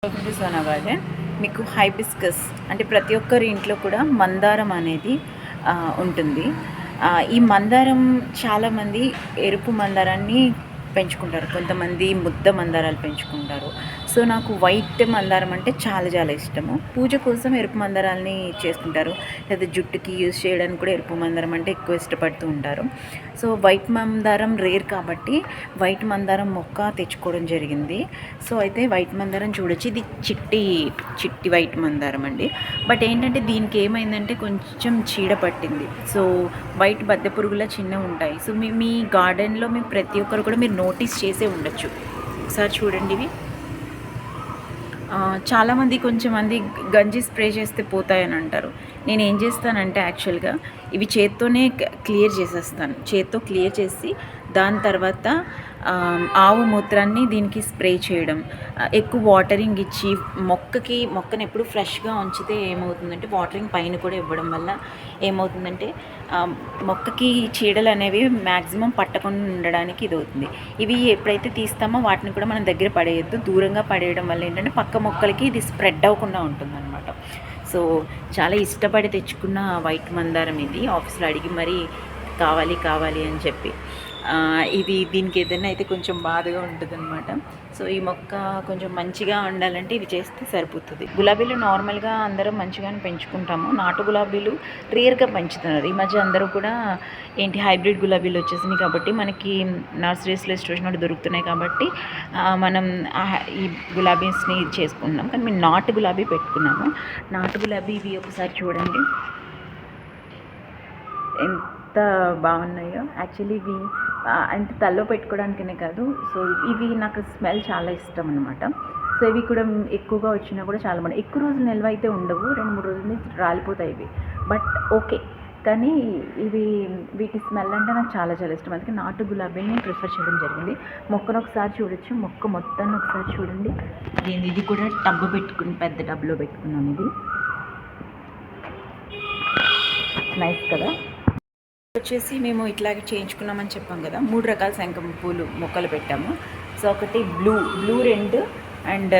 Welcome to Sona garden. మీకు hibiscus అంటే ప్రతి ఒక్కరి ఇంట్లో కూడా మందారం అనేది ఉంటుంది. ఈ మందారం చాలామంది ఎరుపు మందారాన్ని పెంచుకుంటారు, కొంతమంది ముద్ద మందారాలు పెంచుకుంటారు. సో నాకు వైట్ మందారం అంటే చాలా చాలా ఇష్టము. పూజ కోసం ఎరుపు మందారాలని చేసుకుంటారు, లేదా జుట్టుకి యూజ్ చేయడానికి కూడా ఎరుపు మందారం అంటే ఎక్కువ ఇష్టపడుతూ ఉంటారు. సో వైట్ మందారం రేర్ కాబట్టి వైట్ మందారం మొక్క తెచ్చుకోవడం జరిగింది. సో అయితే వైట్ మందారం చూడొచ్చు, ఇది చిట్టి చిట్టి వైట్ మందారం అండి. బట్ ఏంటంటే దీనికి ఏమైందంటే కొంచెం చీడ పట్టింది. సో వైట్ బద్దె పురుగులా చిన్నగా ఉంటాయి. సో మీ గార్డెన్లో మీ ప్రతి ఒక్కరు కూడా మీరు నోటీస్ చేసే ఉండొచ్చు. ఒకసారి చూడండి, ఇవి చాలామంది కొంచెంమంది గంజి స్ప్రే చేస్తే పోతాయని అంటారు. నేను ఏం చేస్తానంటే యాక్చువల్గా ఇవి చేత్తోనే క్లియర్ చేసేస్తాను. చేత్తో క్లియర్ చేసి దాని తర్వాత ఆవు మూత్రాన్ని దీనికి స్ప్రే చేయడం, ఎక్కువ వాటరింగ్ ఇచ్చి మొక్కని ఎప్పుడు ఫ్రెష్గా ఉంచితే ఏమవుతుందంటే వాటరింగ్ పైన కూడా ఇవ్వడం వల్ల ఏమవుతుందంటే మొక్కకి చీడలు అనేవి మ్యాక్సిమం పట్టకుండా ఉండడానికి ఇది అవుతుంది. ఇవి ఎప్పుడైతే తీస్తామో వాటిని కూడా మనం దగ్గర పడేయద్దు, దూరంగా పడేయడం వల్ల ఏంటంటే పక్క మొక్కలకి ఇది స్ప్రెడ్ అవ్వకుండా ఉంటుందన్నమాట. సో చాలా ఇష్టపడి తెచ్చుకున్న వైట్ మందారం ఇది. ఆఫీస్లో అడిగి మరీ కావాలి అని చెప్పి ఇది దీనికి ఏదైనా అయితే కొంచెం బాధగా ఉంటుంది అనమాట. సో ఈ మొక్క కొంచెం మంచిగా ఉండాలంటే ఇవి చేస్తే సరిపోతుంది. గులాబీలు నార్మల్గా అందరం మంచిగానే పెంచుకుంటాము, నాటు గులాబీలు రేర్గా పెంచుతున్నారు ఈ మధ్య. అందరూ కూడా హైబ్రిడ్ గులాబీలు వచ్చేసినాయి కాబట్టి మనకి నర్సరీస్లో స్టేషనరీ దొరుకుతున్నాయి కాబట్టి మనం ఈ గులాబీస్ని చేసుకుంటున్నాం. కానీ మేము నాటు గులాబీ పెట్టుకున్నాము. నాటు గులాబీ ఇవి ఒకసారి చూడండి ఎంత బాగున్నాయో. యాక్చువల్లీ ఇవి అంటే తల్లో పెట్టుకోవడానికనే కాదు, సో ఇవి నాకు స్మెల్ చాలా ఇష్టం అనమాట. సో ఇవి కూడా ఎక్కువగా వచ్చినా కూడా చాలా బాగుంది. ఎక్కువ రోజులు నిల్వ అయితే ఉండవు, 2-3 రోజులు రాలిపోతాయి ఇవి. బట్ ఓకే, కానీ వీటి స్మెల్ అంటే నాకు చాలా చాలా ఇష్టం. అందుకే నాటు గులాబీని ప్రిఫర్ చేయడం జరిగింది. మొక్కను ఒకసారి చూడొచ్చు, మొక్క మొత్తాన్ని ఒకసారి చూడండి. ఇది కూడా పెద్ద టబ్లో పెట్టుకున్నాను. ఇది నైస్ కదా. వచ్చేసి మేము ఇట్లాగే చేయించుకున్నామని చెప్పాం కదా, 3 రకాల శంఖం పూలు మొక్కలు పెట్టాము. సో ఒకటి బ్లూ 2 అండ్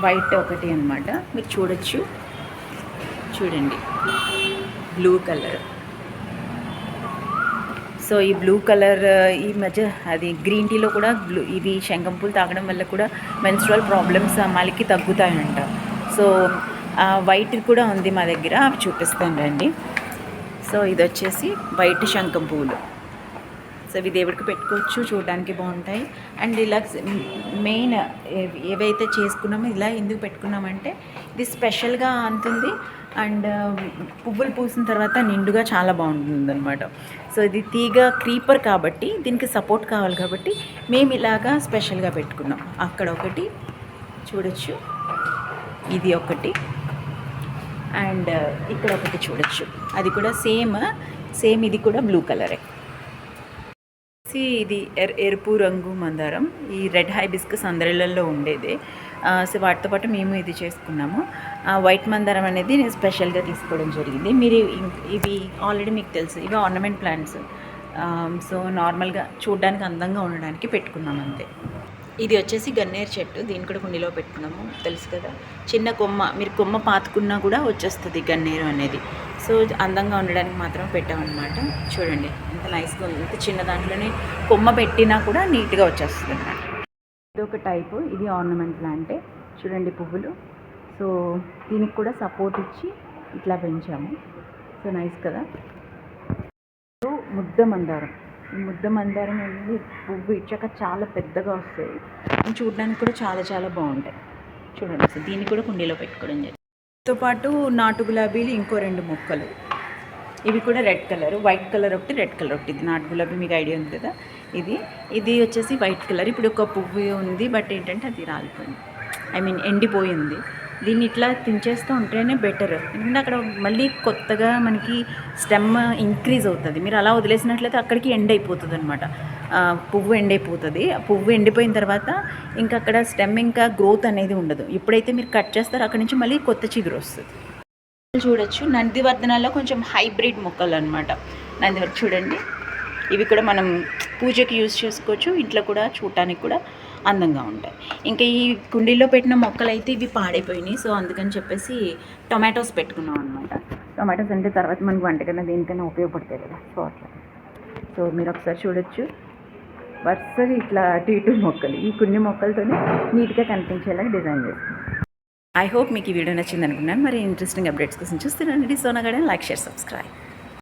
వైట్ 1 అనమాట. మీరు చూడండి బ్లూ కలర్. సో ఈ బ్లూ కలర్ ఈ మధ్య అది గ్రీన్ టీలో కూడా ఇవి శంఖం పూలు తాగడం వల్ల కూడా మెన్స్ట్రువల్ ప్రాబ్లమ్స్ అమ్మాయిలకి తగ్గుతాయంట. సో వైట్ కూడా ఉంది మా దగ్గర, అవి చూపిస్తాను రండి. సో ఇది వచ్చేసి వైట్ శంఖం పువ్వులు. సో ఇవి దేవుడికి పెట్టుకోవచ్చు, చూడడానికి బాగుంటాయి. అండ్ ఇలా మెయిన్ ఏవైతే చేసుకున్నామో ఇలా ఎందుకు పెట్టుకున్నామంటే ఇది స్పెషల్గా అంటుంది. అండ్ పువ్వులు పూసిన తర్వాత నిండుగా చాలా బాగుంటుంది అనమాట. సో ఇది తీగ క్రీపర్ కాబట్టి దీనికి సపోర్ట్ కావాలి కాబట్టి మేము ఇలాగా స్పెషల్గా పెట్టుకున్నాం. అక్కడ ఒకటి చూడొచ్చు, ఇది ఒకటి, అండ్ ఇక్కడ ఒకటి చూడొచ్చు, అది కూడా సేమ్ ఇది కూడా బ్లూ కలరే. ఇది ఎరుపు రంగు మందారం. ఈ రెడ్ హైబిస్కస్ అందరిళ్ళల్లో ఉండేదే. సో వాటితో పాటు మేము ఇది చేసుకున్నాము. వైట్ మందారం అనేది నేను స్పెషల్గా తీసుకోవడం జరిగింది. మీరు ఇవి ఆల్రెడీ మీకు తెలుసు, ఇవి ఆర్నమెంట్ ప్లాంట్స్. సో నార్మల్గా చూడడానికి అందంగా ఉండడానికి పెట్టుకున్నాం అంతే. ఇది వచ్చేసి గన్నేరు చెట్టు, దీన్ని కూడా కుండీలో పెట్టుకున్నాము, తెలుసు కదా. చిన్న కొమ్మ, మీరు కొమ్మ పాతుకున్నా కూడా వచ్చేస్తుంది గన్నేరు అనేది. సో అందంగా ఉండడానికి మాత్రం పెట్టామన్నమాట. చూడండి ఎంత నైస్గా ఉంది. ఇంత చిన్న దాంట్లోనే కొమ్మ పెట్టినా కూడా నీట్గా వచ్చేస్తుంది అన్నమాట. ఇది ఒక టైపు, ఇది ఆర్నమెంట్ ప్లాంటే. చూడండి పువ్వులు. సో దీనికి కూడా సపోర్ట్ ఇచ్చి ఇట్లా పెంచాము. సో నైస్ కదా. ముద్ద మందారం. ఈ ముద్ద మందారం అనేది పువ్వు ఇచ్చాక చాలా పెద్దగా వస్తాయి, చూడడానికి కూడా చాలా చాలా బాగుంటాయి. చూడండి, సో దీన్ని కూడా కుండీలో పెట్టుకోవడం జరిగింది. దీంతో పాటు నాటు గులాబీలు ఇంకో 2 మొక్కలు. ఇవి కూడా రెడ్ కలర్, వైట్ కలర్ ఒకటి, రెడ్ కలర్ ఒకటి. ఇది నాటు గులాబీ మీకు ఐడియా ఉంది కదా. ఇది వచ్చేసి వైట్ కలర్. ఇప్పుడు ఒక పువ్వు ఉంది, బట్ ఏంటంటే అది రాలిపోయింది, ఎండిపోయింది. దీన్ని ఇట్లా తించేస్తూ ఉంటేనే బెటర్, ఎందుకంటే అక్కడ మళ్ళీ కొత్తగా మనకి స్టెమ్ ఇంక్రీజ్ అవుతుంది. మీరు అలా వదిలేసినట్లయితే అక్కడికి ఎండ్ అయిపోతుంది అనమాట, పువ్వు ఎండైపోతుంది. ఆ పువ్వు ఎండిపోయిన తర్వాత ఇంకా అక్కడ స్టెమ్ ఇంకా గ్రోత్ అనేది ఉండదు. ఎప్పుడైతే మీరు కట్ చేస్తారో అక్కడి నుంచి మళ్ళీ కొత్త చిగురు వస్తుంది. చూడొచ్చు, నందివర్ధనాల్లో కొంచెం హైబ్రిడ్ మొక్కలు అనమాట. నందివర్ధన చూడండి, ఇవి కూడా మనం పూజకి యూజ్ చేసుకోవచ్చు, ఇంట్లో కూడా చూడటానికి కూడా అందంగా ఉంటాయి. ఇంకా ఈ కుండీలో పెట్టిన మొక్కలు అయితే ఇవి పాడైపోయినాయి. సో అందుకని చెప్పేసి టొమాటోస్ పెట్టుకున్నాం అనమాట. టొమాటోస్ అంటే తర్వాత మనకు వంటకన్నా దేనికైనా ఉపయోగపడతాయి కదా, సో అట్లా. సో మీరు ఒకసారి చూడొచ్చు, వరుసగా ఇట్లా అటు ఇటు మొక్కలు, ఈ కొన్ని మొక్కలతోనే నీట్గా కనిపించేలాగా డిజైన్ చేస్తాం. ఐ హోప్ మీకు ఈ వీడియో నచ్చింది అనుకున్నాను. మరి ఇంట్రెస్టింగ్ అప్డేట్స్ కోసం చూస్తున్నాను. Sona garden, like, share, subscribe.